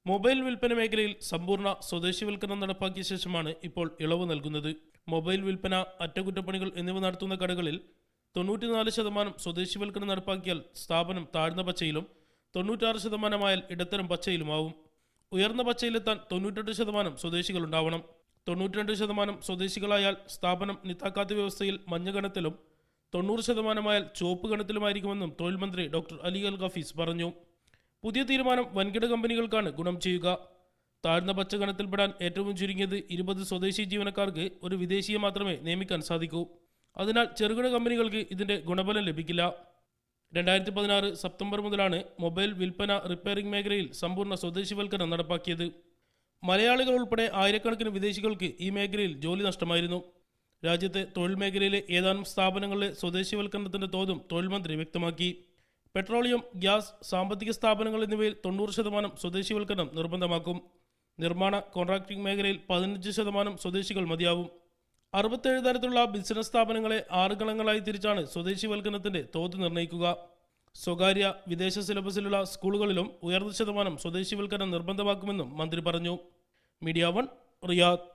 Mobile വിൽപ്പന മേഖലയിൽ സമ്പൂർണ്ണ സ്വദേശിവൽക്കരണം നടപ്പാക്കിയ ശേഷമാണ് ഇപ്പോൾ ഇളവ് നൽകുന്നത്. മൊബൈൽ വിൽപ്പന, അറ്റകുറ്റപ്പണികൾ എന്നിവ നടത്തുന്ന കടകളിൽ 94% സ്വദേശിവൽക്കരണം നടപ്പാക്കിയാൽ സ്ഥാപനം താഴ്ന്ന പച്ചയിലും 96% ഇടത്തരം പച്ചയിലുമാവും. ഉയർന്ന പച്ചയിലെത്താൻ 98% സ്വദേശികളുണ്ടാവണം. 92% സ്വദേശികളായാൽ സ്ഥാപനം നിത്താക്കാത്ത വ്യവസ്ഥയിൽ മഞ്ഞ ഗണത്തിലും 90% ചുവപ്പ് ഗണത്തിലുമായിരിക്കുമെന്നും തൊഴിൽ മന്ത്രി ഡോക്ടർ അലി അൽ ഗഫീസ് പറഞ്ഞു. പുതിയ തീരുമാനം വൻകിട കമ്പനികൾക്കാണ് ഗുണം ചെയ്യുക. താഴ്ന്ന പച്ച ഗണത്തിൽപ്പെടാൻ ഏറ്റവും ചുരുങ്ങിയത് 20 സ്വദേശി ജീവനക്കാർക്ക് ഒരു വിദേശിയെ മാത്രമേ നിയമിക്കാൻ സാധിക്കൂ. അതിനാൽ ചെറുകിട കമ്പനികൾക്ക് ഇതിന്റെ ഗുണഫലം ലഭിക്കില്ല. 2016 സെപ്റ്റംബർ മുതലാണ് മൊബൈൽ വിൽപ്പന, റിപ്പയറിംഗ് മേഖലയിൽ സമ്പൂർണ്ണ സ്വദേശിവൽക്കരണം നടപ്പാക്കിയത്. മലയാളികൾ ഉൾപ്പെടെ ആയിരക്കണക്കിന് വിദേശികൾക്ക് ഈ മേഖലയിൽ ജോലി നഷ്ടമായിരുന്നു. രാജ്യത്തെ തൊഴിൽ മേഖലയിലെ ഏതാനും സ്ഥാപനങ്ങളിലെ സ്വദേശിവൽക്കരണത്തിന്റെ തോതും തൊഴിൽ മന്ത്രി വ്യക്തമാക്കി. പെട്രോളിയം, ഗ്യാസ്, സാമ്പത്തിക സ്ഥാപനങ്ങൾ എന്നിവയിൽ 90% സ്വദേശിവൽക്കരണം നിർബന്ധമാക്കും. നിർമ്മാണ, കോൺട്രാക്ടിംഗ് മേഖലയിൽ 15% സ്വദേശികൾ മതിയാവും. 67 തരത്തിലുള്ള ബിസിനസ് സ്ഥാപനങ്ങളെ 6 ഗണങ്ങളായി തിരിച്ചാണ് സ്വദേശിവൽക്കരണത്തിന്റെ തോത് നിർണ്ണയിക്കുക. സ്വകാര്യ, വിദേശ സിലബസിലുള്ള സ്കൂളുകളിലും ഉയർന്ന ശതമാനം സ്വദേശിവൽക്കരണം നിർബന്ധമാക്കുമെന്നും മന്ത്രി പറഞ്ഞു. Media 1, Riyadh.